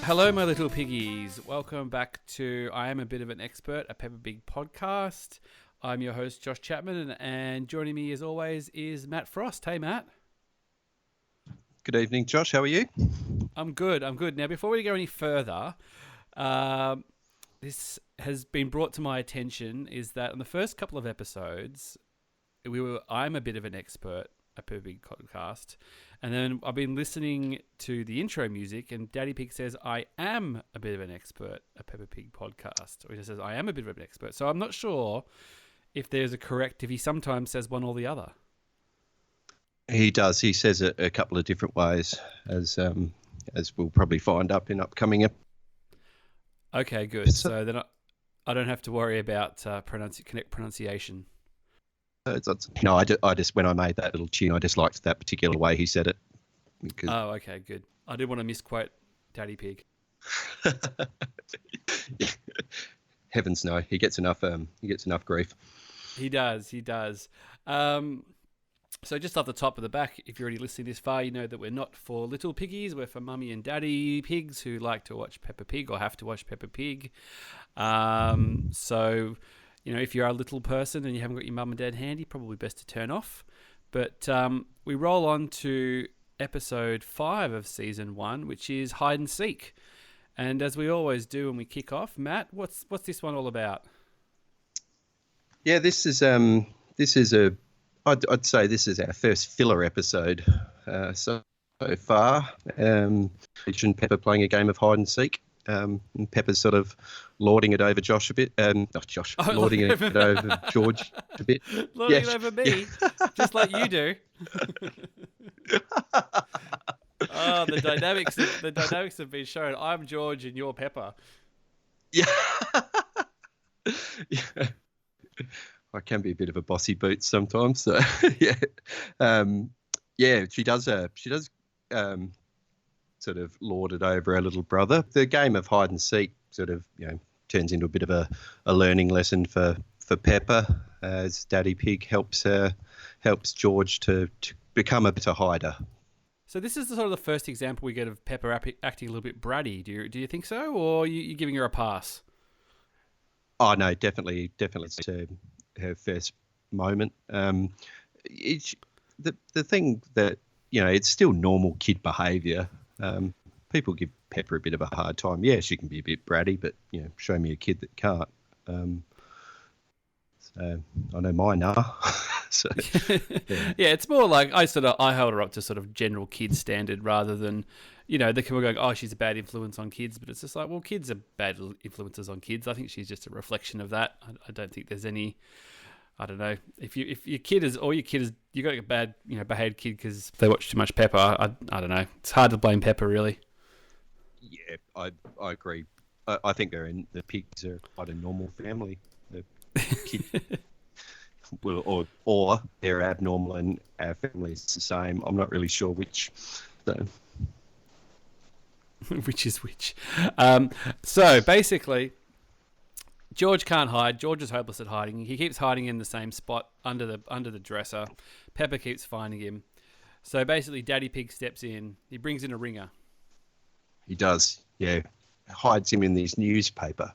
Hello, my little piggies. Welcome back to I Am a Bit of an Expert, a Peppa Pig podcast. I'm your host, Josh Chapman, and joining me as always is Matt Frost. Hey, Matt. Good evening, Josh. How are you? I'm good. Now, before we go any further, this has been brought to my attention is that on the first couple of episodes, I'm a bit of an expert, a Peppa Pig podcast. And then I've been listening to the intro music, and Daddy Pig says, I am a bit of an expert, a Peppa Pig podcast. Or he just says, I am a bit of an expert. So I'm not sure if there's a correct, if he sometimes says one or the other. He does. He says it a couple of different ways, as we'll probably find up in upcoming episodes. Okay, good. So then I don't have to worry about correct pronunciation. No, I just when I made that little tune, I just liked that particular way he said it. Oh, okay, good. I didn't want to misquote Daddy Pig. Heavens no, he gets enough grief. He does. So just off the top of the back, if you're already listening this far, you know that we're not for little piggies. We're for mummy and daddy pigs who like to watch Peppa Pig or have to watch Peppa Pig. So, you know, if you're a little person and you haven't got your mum and dad handy, probably best to turn off. But we roll on to episode 5 of season 1, which is hide and seek. And as we always do when we kick off, Matt, what's this one all about? Yeah, I'd say this is our first filler episode so far. Mentioned Peppa playing a game of hide and seek. And Peppa's sort of lording it over Josh a bit. Lording it over George a bit. Lording it over me, just like you do. Oh, the dynamics have been shown. I'm George and you're Peppa. Yeah. Yeah. I can be a bit of a bossy boot sometimes. So she does sort of lord it over her little brother. The game of hide and seek sort of, turns into a bit of a learning lesson for Peppa as Daddy Pig helps George to become a better hider. So this is sort of the first example we get of Peppa acting a little bit bratty. Do you think so, or are you giving her a pass? Oh no, definitely it's her first moment. The thing that it's still normal kid behaviour. People give Peppa a bit of a hard time. Yeah, she can be a bit bratty, but show me a kid that can't. So I know mine are. So yeah, it's more like I hold her up to sort of general kid standard rather than they can go, oh, she's a bad influence on kids, but it's just like, well, kids are bad influences on kids. I think she's just a reflection of that. I don't think there's any. I don't know if your kid is you got a bad behaved kid because they watch too much Peppa. I don't know. It's hard to blame Peppa really. Yeah, I agree. I think the pigs are quite a normal family. The kid, or they're abnormal and our family is the same. I'm not really sure which. So. Which is which. So basically, George can't hide. George is hopeless at hiding. He keeps hiding in the same spot under the dresser. Peppa keeps finding him. So basically, Daddy Pig steps in. He brings in a ringer. He does, yeah. Hides him in this newspaper.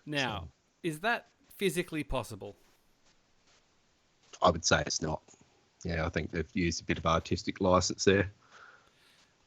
Now, is that physically possible? I would say it's not. Yeah, I think they've used a bit of artistic license there.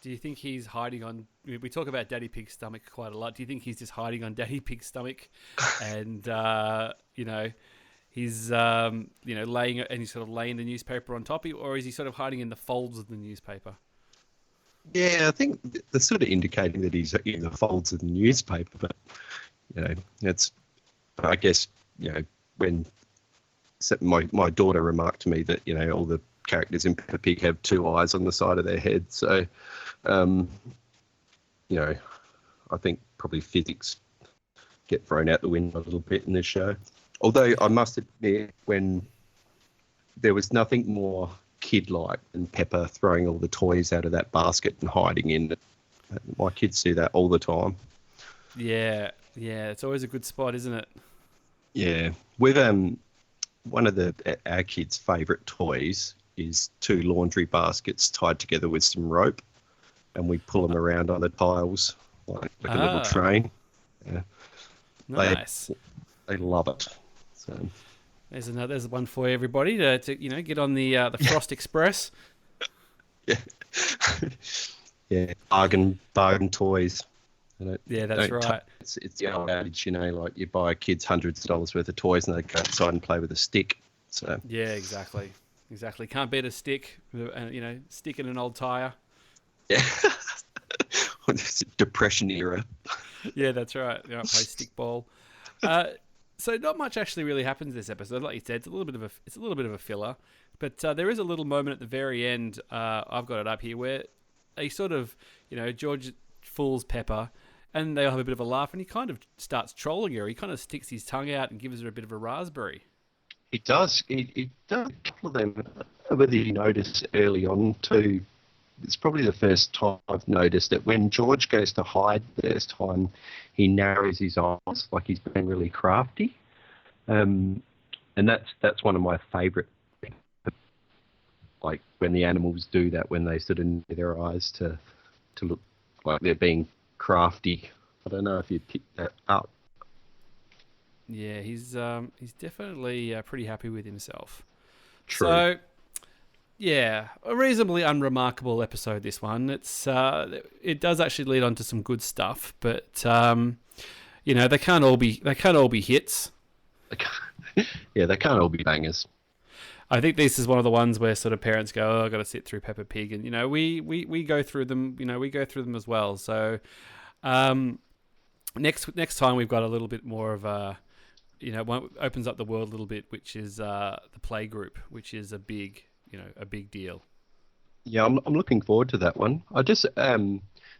Do you think he's hiding on... We talk about Daddy Pig's stomach quite a lot. Do you think he's just hiding on Daddy Pig's stomach and, he's, laying and he's sort of laying the newspaper on top, or is he sort of hiding in the folds of the newspaper? Yeah, I think they're sort of indicating that he's in the folds of the newspaper, but, it's... I guess, when my daughter remarked to me that, all the characters in Peppa Pig have 2 eyes on the side of their head. So, I think probably physics get thrown out the window a little bit in this show. Although I must admit, when there was nothing more kid-like than Peppa throwing all the toys out of that basket and hiding in it. My kids do that all the time. Yeah, it's always a good spot, isn't it? Yeah. With one of our kids' favourite toys is 2 laundry baskets tied together with some rope, and we pull them around on the tiles. like a little train. Yeah. Nice. They love it. So there's one for everybody to get on the Frost Express. yeah, yeah, bargain toys. Yeah, that's right. It's the old adage, like you buy kids hundreds of dollars worth of toys and they go outside and play with a stick. So yeah, exactly. Can't beat a stick, stick in an old tire. Yeah, it's Depression era. Yeah, that's right. Play stickball. So not much actually really happens this episode. Like you said, it's a little bit of a filler, but there is a little moment at the very end. I've got it up here where they sort of, George fools Peppa, and they all have a bit of a laugh, and he kind of starts trolling her. He kind of sticks his tongue out and gives her a bit of a raspberry. He does. He does a couple of them. Whether you notice early on too, it's probably the first time I've noticed it. When George goes to hide the first time, he narrows his eyes like he's being really crafty. And that's one of my favourite, like when the animals do that, when they sort of narrow their eyes to look like they're being crafty. I don't know if you picked that up. Yeah, he's definitely pretty happy with himself. True. So, yeah, a reasonably unremarkable episode. This one, it does actually lead on to some good stuff, but they can't all be hits. Yeah, they can't all be bangers. I think this is one of the ones where sort of parents go, "Oh, I've got to sit through Peppa Pig," and we go through them. We go through them as well. So, next time we've got a little bit more of a. One opens up the world a little bit, which is the play group, which is a big deal. Yeah, I'm looking forward to that one. I just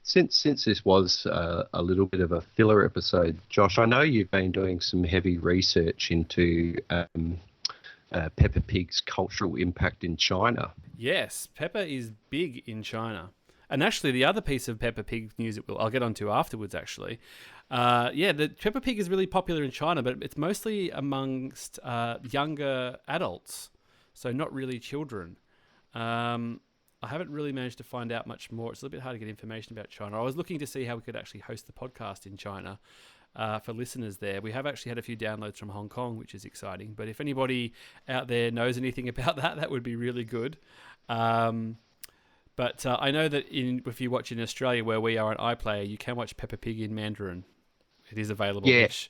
since this was a little bit of a filler episode, Josh, I know you've been doing some heavy research into Peppa Pig's cultural impact in China. Yes, Peppa is big in China. And actually, the other piece of Peppa Pig news I'll get onto afterwards, actually. The Peppa Pig is really popular in China, but it's mostly amongst younger adults, so not really children. I haven't really managed to find out much more. It's a little bit hard to get information about China. I was looking to see how we could actually host the podcast in China for listeners there. We have actually had a few downloads from Hong Kong, which is exciting. But if anybody out there knows anything about that would be really good. But I know that if you watch in Australia, where we are on iPlayer, you can watch Peppa Pig in Mandarin. It is available, which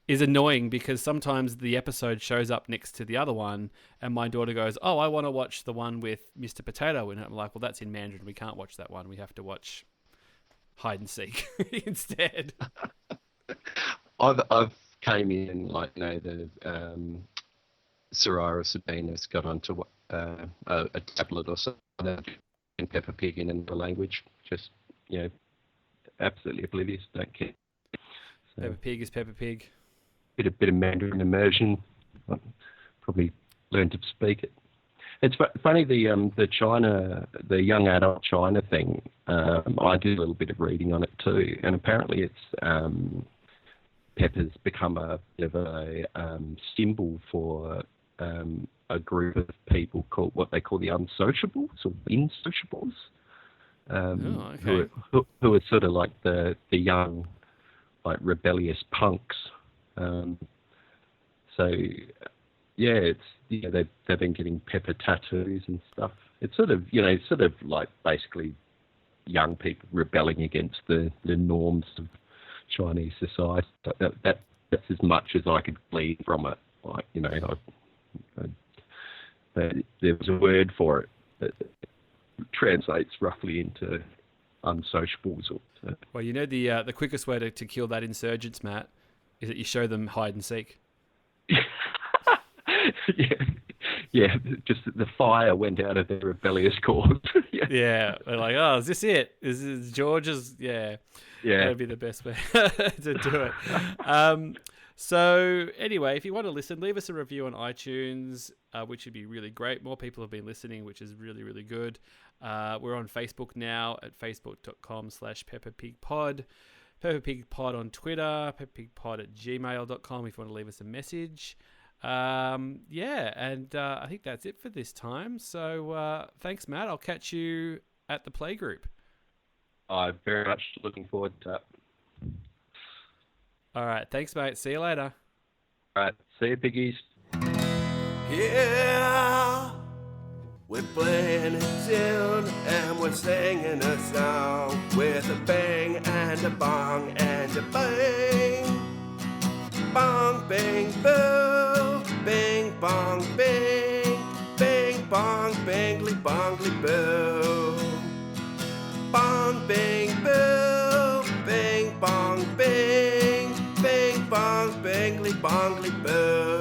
is annoying because sometimes the episode shows up next to the other one, and my daughter goes, "Oh, I want to watch the one with Mr. Potato," and I'm like, "Well, that's in Mandarin. We can't watch that one. We have to watch Hide and Seek instead." I've came in the Sarara Sabina's got onto a tablet or something. In Peppa Pig in another language, just absolutely oblivious, don't care. So, Peppa Pig is Peppa Pig. Bit of Mandarin immersion. I'll probably learn to speak it. It's funny the young adult China thing. I did a little bit of reading on it too, and apparently it's Peppa's become a bit of a symbol for a group of people called what they call the unsociables or insociables, who are sort of like the young, like rebellious punks. It's they've been getting Peppa tattoos and stuff. It's sort of like basically young people rebelling against the norms of Chinese society. That's as much as I could glean from it. There was a word for it that translates roughly into unsociables. Well, the quickest way to kill that insurgents, Matt, is that you show them hide and seek. Yeah. Just the fire went out of their rebellious cause. Yeah, they're like, "Oh, is this it? Is George's?" Yeah, that'd be the best way to do it. So anyway, if you want to listen, leave us a review on iTunes, which would be really great. More people have been listening, which is really, really good. We're on Facebook now at facebook.com/PeppaPigPod. Peppa Pig Pod on Twitter, peppapigpod@gmail.com if you want to leave us a message. I think that's it for this time. So thanks, Matt. I'll catch you at the playgroup. I'm very much looking forward to that. All right. Thanks, mate. See you later. All right, see you, piggies. Yeah, we're playing a tune and we're singing a song with a bang and a bong and a bang. Bong, bang, boo, bing, bong, bing, bing, bong, bangly, bongly, boo. Bong, bing, boo, bing, bong, bing, bing, bong, bangly, bongly, boo.